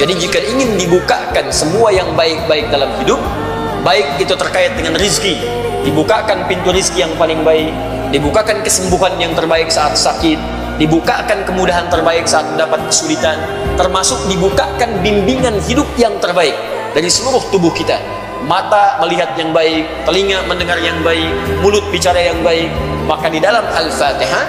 Jadi jika ingin dibukakan semua yang baik-baik dalam hidup, baik itu terkait dengan rizki, dibukakan pintu rizki yang paling baik, dibukakan kesembuhan yang terbaik saat sakit, dibukakan kemudahan terbaik saat mendapat kesulitan, termasuk dibukakan bimbingan hidup yang terbaik dari seluruh tubuh kita. Mata melihat yang baik, telinga mendengar yang baik, mulut bicara yang baik. Maka di dalam Al-Fatihah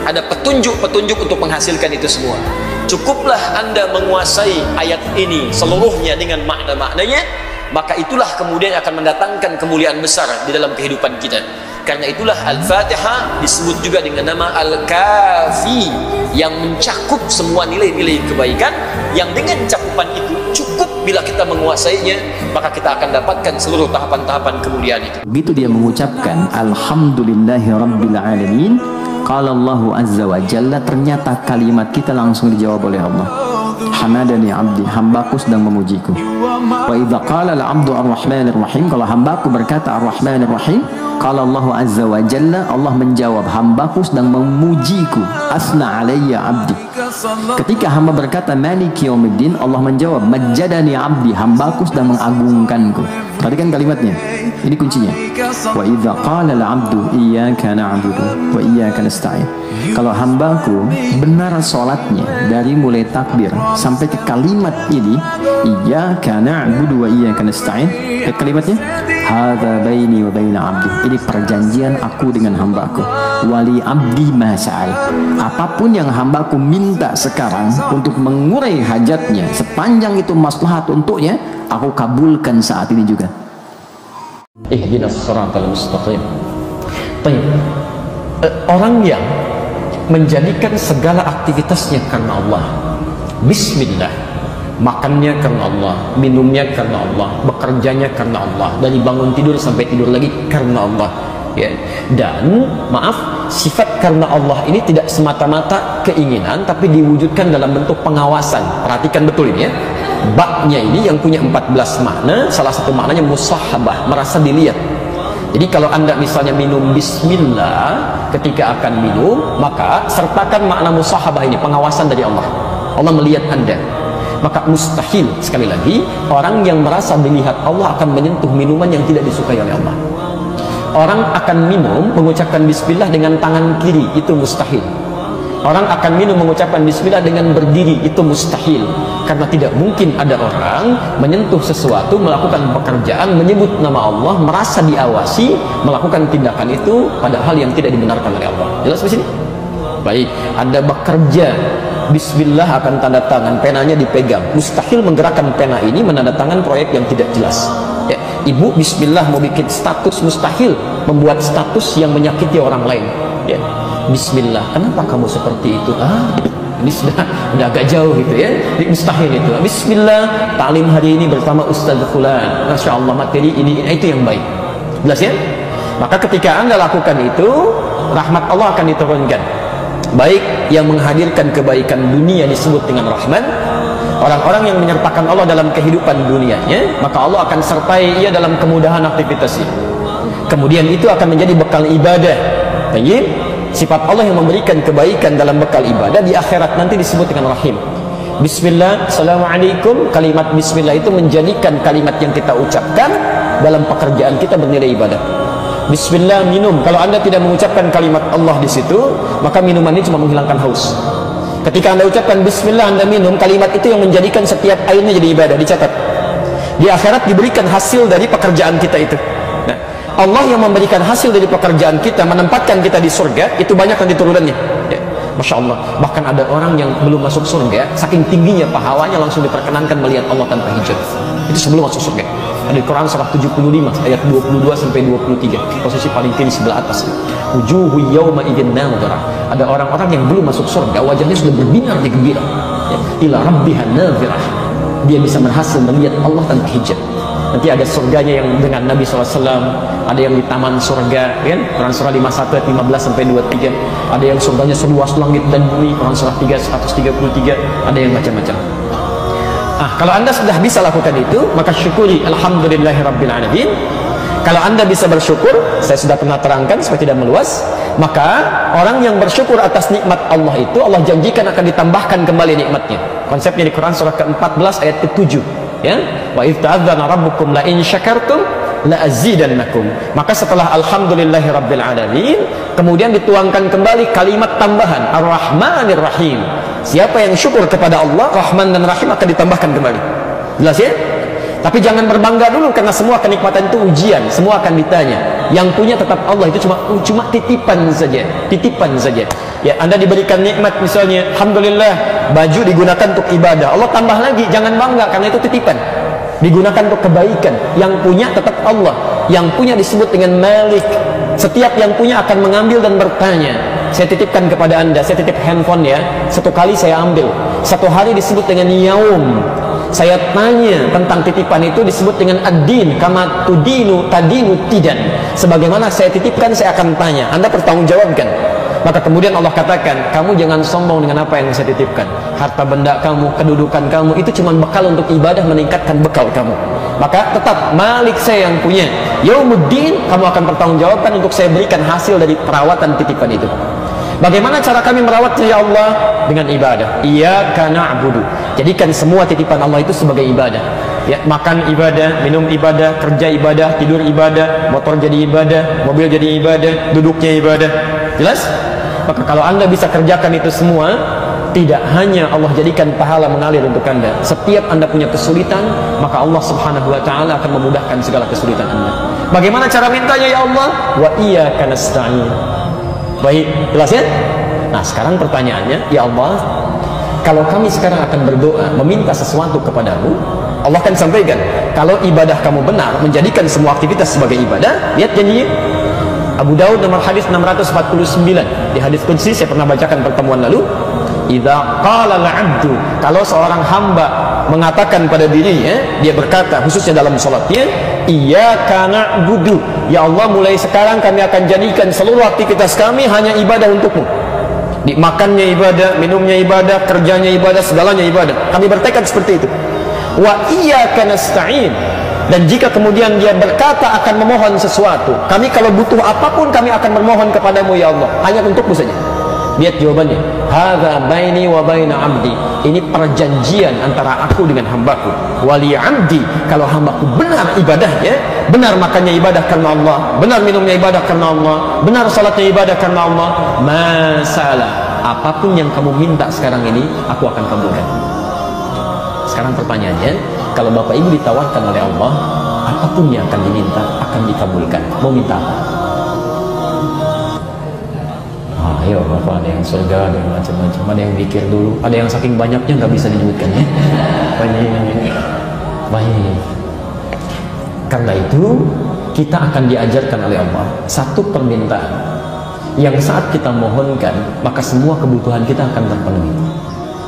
ada petunjuk-petunjuk untuk menghasilkan itu semua. Cukuplah Anda menguasai ayat ini seluruhnya dengan makna-maknanya, maka itulah kemudian akan mendatangkan kemuliaan besar di dalam kehidupan kita. Karena itulah Al-Fatihah disebut juga dengan nama Al-Kafi, yang mencakup semua nilai-nilai kebaikan, yang dengan cakupan itu cukup bila kita menguasainya, maka kita akan dapatkan seluruh tahapan-tahapan kemuliaan itu. Begitu dia mengucapkan Alhamdulillahi Rabbil Alamin, qala Allahu Azza wa Jalla, ternyata kalimat kita langsung dijawab oleh Allah. Hamadani abdi, hambaku sedang memujiku. Wa idza qala al-abdu ar-rahmanir rahim, kalau hambaku berkata ar-rahmanir rahim, qala Allahu Azza wa Jalla, Allah menjawab hambaku sedang memujiku. Asna alayya abdi. Ketika hamba berkata maliki yaumiddin, Allah menjawab majjadani abdi, hambaku sedang mengagungkanku. Perhatikan kalimatnya, ini kuncinya. Wa idza qala al-abdu iyyaka na'budu wa iyyaka nasta'in, kalau hambaku benar salatnya dari mulai takbir sampai ke kalimat ini, iyyaka na'budu wa iyyaka nasta'in, kalimatnya hadza baini wa baina abdi, ini perjanjian aku dengan hambaku. Wali abdi ma sa'al, apapun yang hambaku minta sekarang untuk mengurai hajatnya, sepanjang itu maslahat untuknya, aku kabulkan saat ini juga. Ihdinas siratal mustaqim. Baik. Orang yang menjadikan segala aktivitasnya karena Allah, bismillah, makannya karena Allah, minumnya karena Allah, bekerjanya karena Allah, dari bangun tidur sampai tidur lagi karena Allah, ya. Dan maaf, sifat karena Allah ini tidak semata-mata keinginan, tapi diwujudkan dalam bentuk pengawasan. Perhatikan betul ini ya. Baknya ini yang punya 14 makna, salah satu maknanya musahabah, merasa dilihat. Jadi kalau Anda misalnya minum bismillah, ketika akan minum, maka sertakan makna musahabah ini, pengawasan dari Allah. Allah melihat Anda. Maka mustahil, sekali lagi, orang yang merasa dilihat Allah akan menyentuh minuman yang tidak disukai oleh Allah. Orang akan minum mengucapkan bismillah dengan tangan kiri, itu mustahil. Orang akan minum mengucapkan bismillah dengan berdiri, itu mustahil. Karena tidak mungkin ada orang menyentuh sesuatu, melakukan pekerjaan, menyebut nama Allah, merasa diawasi, melakukan tindakan itu padahal yang tidak dibenarkan oleh Allah. Jelas di sini? Baik, Anda bekerja, bismillah akan tanda tangan, penanya dipegang. Mustahil menggerakkan pena ini menandatangan proyek yang tidak jelas. Ya, ibu bismillah mau bikin status, mustahil membuat status yang menyakiti orang lain. Ya. Bismillah, kenapa kamu seperti itu? Ini sudah agak jauh gitu ya. Jadi mustahil itu. Bismillah, taklim hari ini bersama Ustaz Fulan. Masya Allah, materi ini itu yang baik. Jelas ya? Maka ketika Anda lakukan itu, rahmat Allah akan diturunkan. Baik yang menghadirkan kebaikan dunia disebut dengan rahman. Orang-orang yang menyertakan Allah dalam kehidupan dunianya, maka Allah akan sertai ia dalam kemudahan aktivitasnya. Kemudian itu akan menjadi bekal ibadah. Baik. Sifat Allah yang memberikan kebaikan dalam bekal ibadah di akhirat nanti disebut dengan rahim. Bismillah, assalamualaikum. Kalimat bismillah itu menjadikan kalimat yang kita ucapkan dalam pekerjaan kita bernilai ibadah. Bismillah, minum. Kalau Anda tidak mengucapkan kalimat Allah di situ, maka minuman ini cuma menghilangkan haus. Ketika Anda ucapkan bismillah, Anda minum, kalimat itu yang menjadikan setiap airnya jadi ibadah. Dicatat. Di akhirat diberikan hasil dari pekerjaan kita itu. Allah yang memberikan hasil dari pekerjaan kita, menempatkan kita di surga, itu banyak nanti turunannya. Ya. Masya Allah. Bahkan ada orang yang belum masuk surga, saking tingginya pahalanya langsung diperkenankan melihat Allah tanpa hijab. Itu sebelum masuk surga. Ada di Quran surah 75 ayat 22 sampai 23, posisi paling tinggi sebelah atas. Wujuhu yawma idzin nadhirah. Ada orang-orang yang belum masuk surga, wajahnya sudah berbinar di gembira. Ya. Ila rabbiha nadhirah. Dia bisa berhasil melihat Allah tanpa hijab. Nanti ada surganya yang dengan Nabi SAW, ada yang di taman surga, kan? Quran surah 51 ayat 15 sampai 23. Ada yang surganya seluas langit dan bumi, Quran surah 3 133. Ada yang macam-macam. Kalau Anda sudah bisa lakukan itu, maka syukuri alhamdulillahirabbil alamin. Kalau Anda bisa bersyukur, saya sudah pernah terangkan supaya tidak meluas, Maka orang yang bersyukur atas nikmat Allah itu Allah janjikan akan ditambahkan kembali nikmatnya. Konsepnya di Quran surah ke-14 ayat ke-7 ya. Wa idz ta'adzana rabbukum la in syakartum la azidannakum. Maka setelah alhamdulillahirabbil alamin kemudian dituangkan kembali kalimat tambahan Ar-Rahmanir Rahim. Siapa yang syukur kepada Allah, Rahman dan Rahim akan ditambahkan kembali. Jelas ya? Tapi jangan berbangga dulu karena semua kenikmatan itu ujian, semua akan ditanya. Yang punya tetap Allah, itu cuma titipan saja, titipan saja. Ya, Anda diberikan nikmat misalnya, alhamdulillah, baju digunakan untuk ibadah. Allah tambah lagi, jangan bangga karena itu titipan. Digunakan untuk kebaikan. Yang punya tetap Allah. Yang punya disebut dengan Malik. Setiap yang punya akan mengambil dan bertanya. Saya titipkan kepada Anda, saya titip handphone ya. Satu kali saya ambil. Satu hari disebut dengan yaum. Saya tanya tentang titipan itu disebut dengan ad-din, kama tudinu tadinu tidan. Sebagaimana saya titipkan saya akan tanya, Anda bertanggungjawabkan. Maka kemudian Allah katakan, kamu jangan sombong dengan apa yang saya titipkan. Harta benda kamu, kedudukan kamu itu cuma bekal untuk ibadah, meningkatkan bekal kamu. Maka tetap Malik saya yang punya. Yaumuddin, kamu akan bertanggungjawabkan untuk saya berikan hasil dari perawatan titipan itu. Bagaimana cara kami merawatnya ya Allah? Dengan ibadah. Iyyaka na'budu. Jadikan semua titipan Allah itu sebagai ibadah. Ya, makan ibadah, minum ibadah, kerja ibadah, tidur ibadah, motor jadi ibadah, mobil jadi ibadah, duduknya ibadah. Jelas? Maka kalau Anda bisa kerjakan itu semua, tidak hanya Allah jadikan pahala mengalir untuk Anda. Setiap Anda punya kesulitan, maka Allah Subhanahu wa taala akan memudahkan segala kesulitan Anda. Bagaimana cara mintanya ya Allah? Wa iyyaka nasta'in. Baik, jelas ya? Nah, sekarang pertanyaannya, ya Allah, kalau kami sekarang akan berdoa, meminta sesuatu kepadamu, Allah akan sampaikan, kalau ibadah kamu benar, menjadikan semua aktivitas sebagai ibadah, lihat janjinya. Abu Daud nomor hadis 649. Di hadis qudsi saya pernah bacakan pertemuan lalu. Idza qala al-'abdu, kalau seorang hamba mengatakan pada dirinya, dia berkata khususnya dalam salatnya, iyyaka na'budu, ya Allah mulai sekarang kami akan jadikan seluruh aktivitas kami hanya ibadah untukmu. Di makannya ibadah, minumnya ibadah, kerjanya ibadah, segalanya ibadah. Kami bertekad seperti itu. Wa iyyaka nasta'in, dan jika kemudian dia berkata akan memohon sesuatu, kami kalau butuh apapun kami akan memohon kepadamu ya Allah, hanya untukmu saja. Lihat jawabannya, hadza baini wa baina 'abdi. Ini perjanjian antara aku dengan hambaku. Wali 'abdi, kalau hambaku benar ibadahnya, benar makannya ibadah karena Allah, benar minumnya ibadah karena Allah, benar salatnya ibadah karena Allah, masalah apapun yang kamu minta sekarang ini, aku akan kabulkan. Sekarang pertanyaannya, kalau Bapak Ibu ditawarkan oleh Allah, apapun yang akan diminta akan dikabulkan. Mau minta apa? Ayo Bapak, ada yang surga, ada yang macam-macam, ada yang pikir dulu, ada yang saking banyaknya nggak bisa disebutkan ya. Baik. Karena itu kita akan diajarkan oleh Allah satu permintaan yang saat kita mohonkan maka semua kebutuhan kita akan terpenuhi.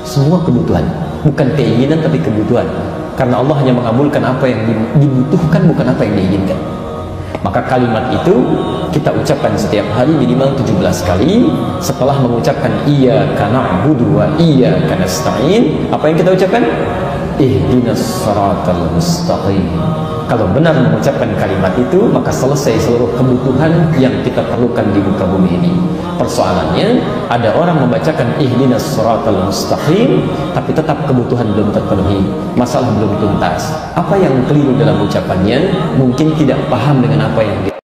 Semua kebutuhan, bukan keinginan tapi kebutuhan. Karena Allah hanya mengabulkan apa yang dibutuhkan, bukan apa yang diinginkan. Maka kalimat itu kita ucapkan setiap hari minimal 17 kali. Setelah mengucapkan iyyaka na'budu wa iyyaka nasta'in, apa yang kita ucapkan? Ihdinas siratal mustaqim. Kalau benar mengucapkan kalimat itu, maka selesai seluruh kebutuhan yang kita perlukan di muka bumi ini. Persoalannya, ada orang membacakan ihdinas siratal mustaqim, tapi tetap kebutuhan belum terpenuhi, masalah belum tuntas. Apa yang keliru dalam ucapannya? Mungkin tidak paham dengan apa yang